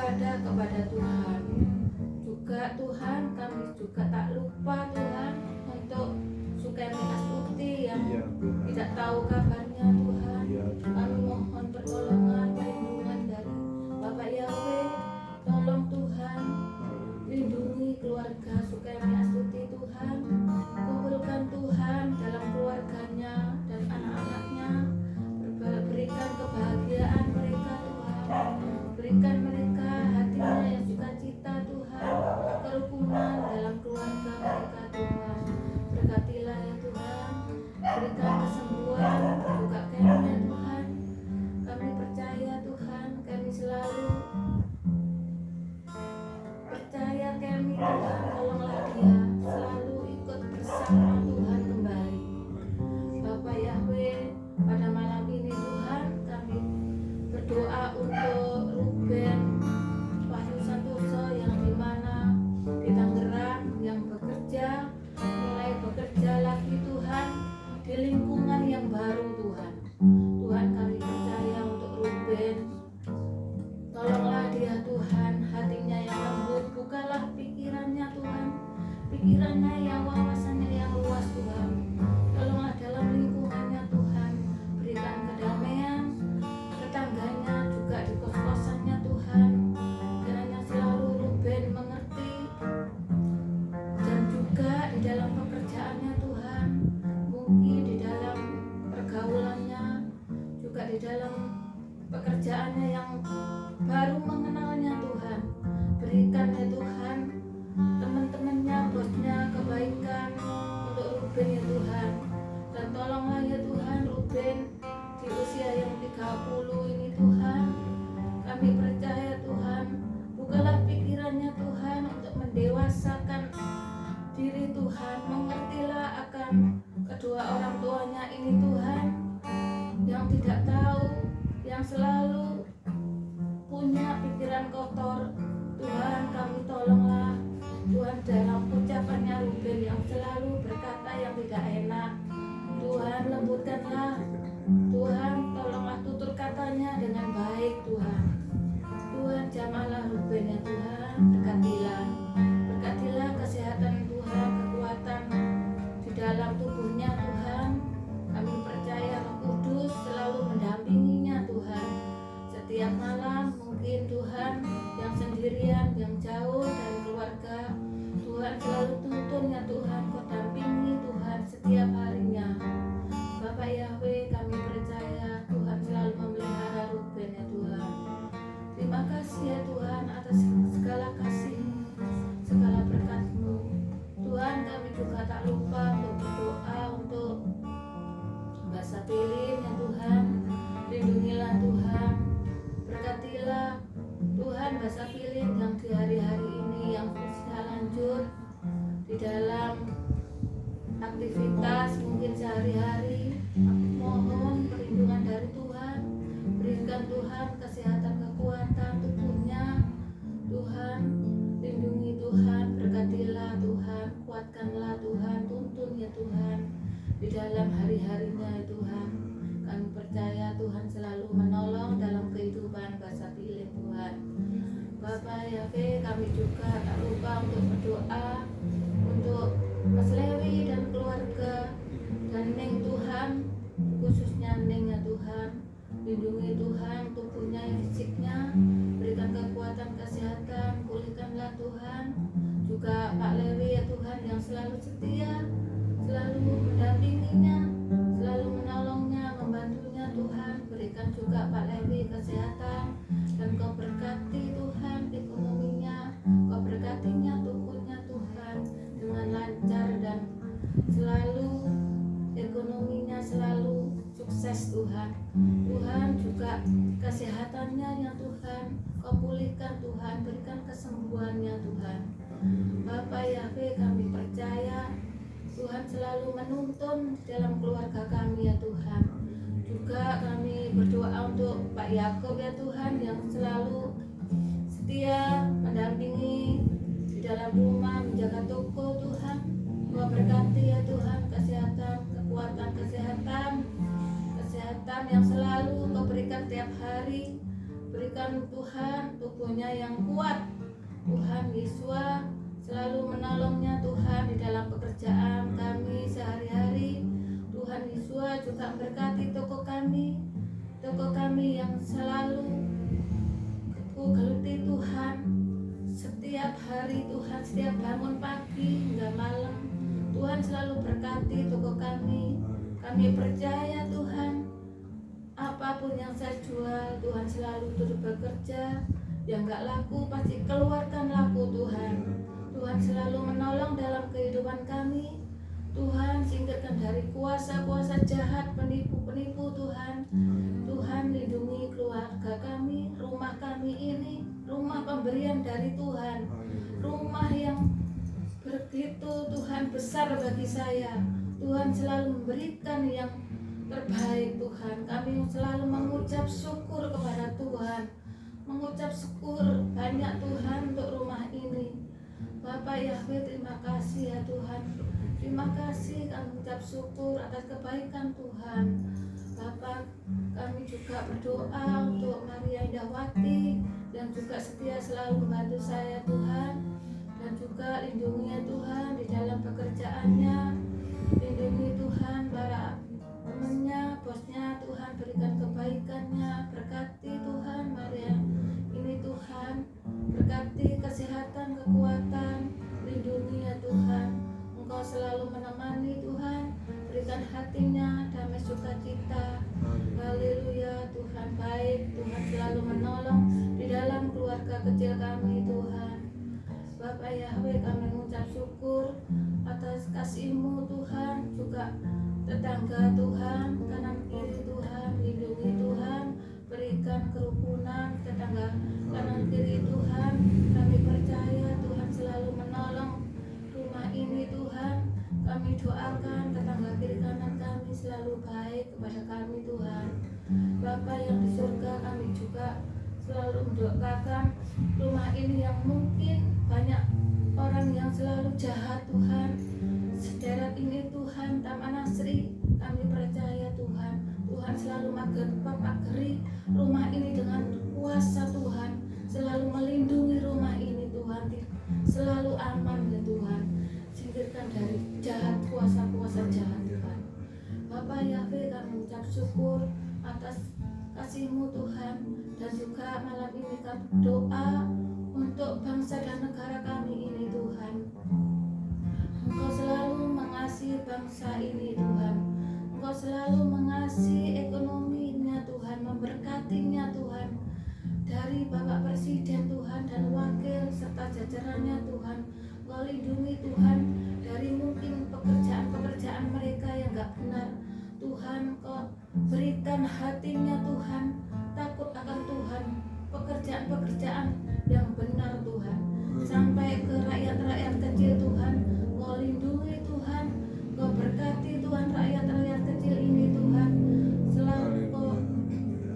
beribadah kepada Tuhan. Juga Tuhan, kami juga tak lupa Tuhan untuk Sukemi Astuti yang Iya Tuhan. tidak tahu kabarnya Tuhan. Iya Tuhan. Kami mohon pertolongan, perlindungan dari Bapak Yahweh. Tolong Tuhan, lindungi keluarga Sukemi Astuti Tuhan. Kumpulkan Tuhan dalam keluarganya dan anak-anaknya. Berikan kebahagiaan mereka Tuhan. Berikan mereka hatinya yang sukacita Tuhan. Kerukunan dalam keluarga mereka Tuhan. Berkatilah ya Tuhan. Berikan kesembuhan juga kami ya Tuhan. Kami percaya Tuhan, kami selalu percaya kami Tuhan. Tolonglah dia selalu ikut bersama Tuhan kembali. Bapak Yahweh, pada malam ini Tuhan kami berdoa untuk Ruben Wahyu Santoso yang dimana di Tangerang yang bekerja, mulai bekerja lagi Tuhan di lingkungan yang baru Tuhan. Tuhan kami percaya untuk Ruben, tolonglah dia Tuhan, hatinya yang lembut, bukalah pikirannya Tuhan, pikirannya yang wawasannya yang luas Tuhan. Tolonglah dalam lingkungannya Tuhan, berikan kedamaian tetangganya juga di kos-kosannya Tuhan. Kiranya selalu Ruben mengerti dan juga di dalam pekerjaannya Tuhan, mungkin di dalam pergaulannya, juga di dalam pekerjaannya yang baru mengenalnya Tuhan. Berikan ya Tuhan teman-temannya, bosnya kebaikan untuk Ruben ya Tuhan. Dan tolonglah ya Tuhan Ruben di usia yang 30 ini Tuhan. Kami percaya Tuhan, bukalah pikirannya Tuhan untuk mendewasakan diri Tuhan. Mengertilah akan kedua orang tuanya ini Tuhan, yang tidak tahu, yang selalu punya pikiran kotor. Tuhan kami tolonglah Tuhan dalam ucapannya Ruben yang selalu berkata yang tidak enak. Tuhan lembutkanlah Tuhan, tolonglah tutur katanya dengan baik Tuhan. Tuhan jamahlah Ruben ya Tuhan, berkatilah kesehatan Tuhan, kekuatan di dalam tubuhnya Tuhan. Kami percaya Roh Kudus selalu mendampinginya Tuhan. Setiap malam mungkin Tuhan yang sendirian, yang jauh dari keluarga, Tuhan selalu tuntun ya Tuhan, Kau dampingi Tuhan setiap harinya. Bapak Yahweh, kami percaya Tuhan selalu memelihara Ruben ya Tuhan. Terima kasih ya Tuhan atas segala kasih-Mu, segala berkat-Mu. Tuhan, kami juga tak lupa untuk berdoa untuk Mbak Sapilin ya Tuhan. Lindungilah Tuhan, berkatilah Tuhan Mbak Sapilin yang di hari-hari ini yang usia lanjut di dalam aktivitas mungkin sehari-hari. Mohon perlindungan dari Tuhan, berikan Tuhan kesehatan, kekuatan tubuhnya Tuhan. Lindungi Tuhan, berkatilah Tuhan, kuatkanlah Tuhan, tuntun ya Tuhan di dalam hari-harinya ya Tuhan. Kami percaya Tuhan selalu menolong dalam kehidupan Mbak Sapilin Tuhan. Bapak Yahweh, kami juga tak lupa untuk berdoa untuk Mas Lewi dan keluarga dan Neng Tuhan, khususnya Neng ya Tuhan. Lindungi Tuhan tubuhnya, fisiknya, berikan kekuatan, kesehatan, pulihkanlah Tuhan. Juga Pak Lewi ya Tuhan yang selalu setia, selalu mendampinginya, selalu menolongnya, membantunya Tuhan. Berikan juga Pak Lewi kesehatan dan Kau berkati Tuhan ekonominya, Kau berkatinya tubuhnya Tuhan dengan lancar dan selalu ekonominya selalu sukses Tuhan. Tuhan juga kesehatannya ya Tuhan, Kau pulihkan Tuhan, berikan kesembuhannya Tuhan. Bapak Yahweh, kami percaya Tuhan selalu menuntun dalam keluarga kami ya Tuhan. Juga kami berdoa untuk Pak Yakob ya Tuhan yang selalu setia mendampingi di dalam rumah, menjaga toko Tuhan. Kau berkati ya Tuhan kesehatan, kekuatan kesehatan yang selalu Kau berikan tiap hari. berikan Tuhan tubuhnya yang kuat. Tuhan Yesus selalu menolongnya Tuhan di dalam pekerjaan kami sehari-hari. Tuhan Yesus juga memberkati toko kami yang selalu geluti Tuhan. Setiap hari Tuhan, setiap bangun pagi hingga malam, Tuhan selalu berkati toko kami. Kami percaya Tuhan, apapun yang saya jual, Tuhan selalu turut bekerja. Yang gak laku pasti keluarkan laku Tuhan. Tuhan selalu menolong dalam kehidupan kami. Tuhan singkirkan dari kuasa-kuasa jahat, penipu-penipu Tuhan. Tuhan lindungi keluarga kami, rumah kami ini, rumah pemberian dari Tuhan. Rumah yang begitu Tuhan besar bagi saya. Tuhan selalu memberikan yang terbaik Tuhan. Kami selalu mengucap syukur kepada Tuhan. Mengucap syukur banyak Tuhan untuk rumah ini. Bapak Yahweh, terima kasih ya Tuhan. Terima kasih, kami mengucap syukur atas kebaikan Tuhan. Bapak, kami juga berdoa untuk Maria Indahwati yang juga setia selalu membantu saya Tuhan. Dan juga lindungi ya Tuhan di dalam pekerjaannya. Lindungi Tuhan para temannya, bosnya, Tuhan berikan kebaikannya. Berkati Tuhan Maria ini Tuhan, berkati kesehatan, kekuatan, lindungi ya Tuhan. Engkau selalu menemani Tuhan, berikan hatinya damai sukacita. Haleluya, Tuhan baik, Tuhan selalu menolong di dalam keluarga kecil kami Tuhan. Bapak Yahweh, kami mengucap syukur atas kasih-Mu Tuhan, juga tetangga Tuhan, kanan kiri Tuhan, lindungi Tuhan, berikan kerukunan tetangga kanan kiri Tuhan. Kami percaya Tuhan selalu menolong rumah ini Tuhan. Kami doakan tetangga kiri kanan kami selalu baik kepada kami Tuhan. Bapa yang di surga, kami juga selalu mendoakan rumah ini yang mungkin banyak orang yang selalu jahat Tuhan. Sederet ini Tuhan, Taman Asri, kami percaya Tuhan, Tuhan selalu mempagari rumah ini dengan kuasa Tuhan, selalu melindungi rumah ini Tuhan, selalu aman ya Tuhan. Singkirkan dari jahat, kuasa-kuasa jahat Tuhan. Bapak Yahweh, kami mengucap syukur atas kasih-Mu Tuhan. Dan juga malam ini kami berdoa untuk bangsa dan negara kami ini Tuhan. Engkau selalu mengasihi bangsa ini Tuhan. Engkau selalu mengasihi ekonominya Tuhan, memberkatinya Tuhan. Dari Bapak Presiden Tuhan dan Wakil serta jajarannya Tuhan. Engkau lindungi Tuhan dari mungkin pekerjaan-pekerjaan mereka yang gak benar. Tuhan, Engkau berikan hatinya Tuhan, takut akan Tuhan, pekerjaan-pekerjaan yang benar Tuhan. Sampai ke rakyat-rakyat kecil Tuhan, Engkau lindungi Tuhan, Engkau berkati Tuhan rakyat-rakyat kecil ini Tuhan. Selalu Engkau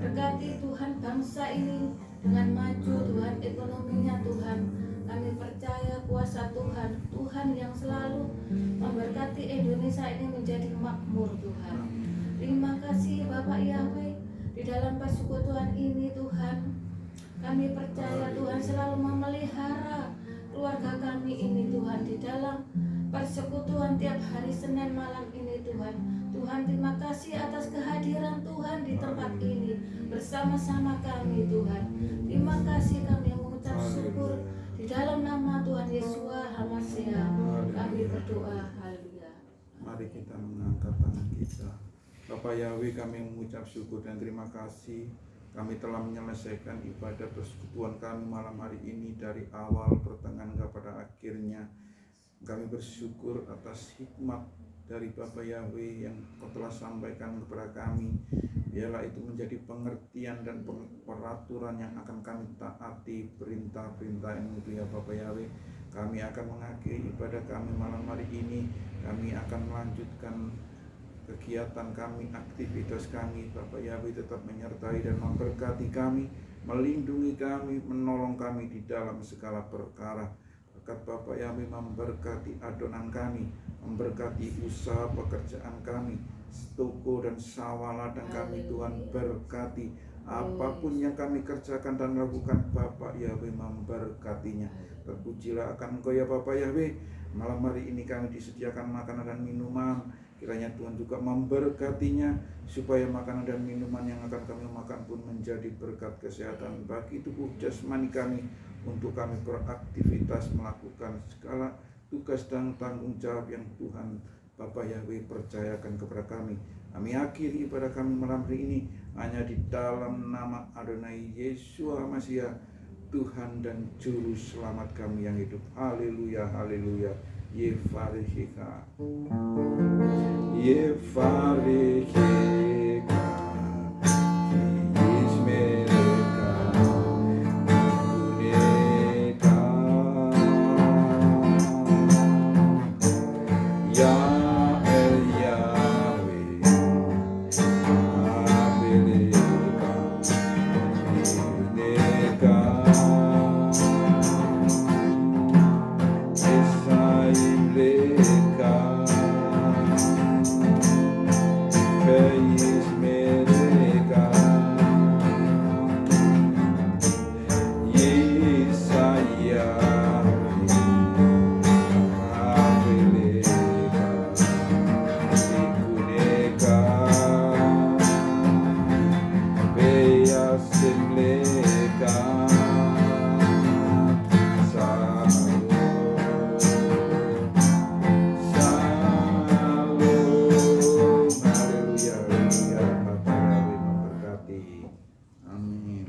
berkati Tuhan bangsa ini dengan maju Tuhan, ekonominya Tuhan. Kami percaya kuasa Tuhan, Tuhan yang selalu memberkati Indonesia ini menjadi makmur Tuhan. Terima kasih Bapak Yahweh, di dalam persekutuan ini Tuhan. Kami percaya Tuhan selalu memelihara keluarga kami ini Tuhan di dalam persekutuan tiap hari Senin malam ini Tuhan. Tuhan, terima kasih atas kehadiran Tuhan di tempat ini bersama-sama kami Tuhan. Terima kasih, kami mengucap syukur di dalam nama Tuhan Yesus HaMasiah. Kami berdoa. Haleluya. Mari kita mengangkat tangan kita. Bapak Yahweh, kami mengucap syukur dan terima kasih. Kami telah menyelesaikan ibadah persekutuan kami malam hari ini dari awal, pertengahan kepada akhirnya. Kami bersyukur atas hikmat dari Bapak Yahweh yang Kau telah sampaikan kepada kami. Biarlah itu menjadi pengertian dan peraturan yang akan kami taati, perintah-perintah yang itu ya Bapak Yahweh. Kami akan mengakhiri ibadah kami malam hari ini. Kami akan melanjutkan kegiatan kami, aktivitas kami. Bapak Yahweh tetap menyertai dan memberkati kami, melindungi kami, menolong kami di dalam segala perkara. Berkat Bapak Yahweh memberkati adonan kami, memberkati usaha pekerjaan kami, toko dan sawah ladang kami Tuhan. Berkati Apapun yang kami kerjakan dan lakukan, Bapak Yahweh memberkatinya. Terpujilah akan Engkau ya Bapak Yahweh. Malam hari ini kami disediakan makanan dan minuman. Kiranya Tuhan juga memberkatinya, supaya makanan dan minuman yang akan kami makan pun menjadi berkat kesehatan bagi tubuh jasmani kami, untuk kami beraktivitas melakukan segala tugas dan tanggung jawab yang Tuhan Bapak Yahweh percayakan kepada kami. Kami akhiri ibadah kami malam hari ini hanya di dalam nama Adonai Yesus Masiah, Tuhan dan Juru Selamat kami yang hidup. Haleluya, haleluya. Yefarishika, Yefarishika, Yismereka, Kuneka, Ya El Yahweh, Abeleka, Kuneka, Esaileka, Yismereka, Yesaya, Abeleka, Ikuneka, Beyasemleka, Shalom, Shalom, haleluya, haleluya. Bapak Yahweh memberkati. Amin.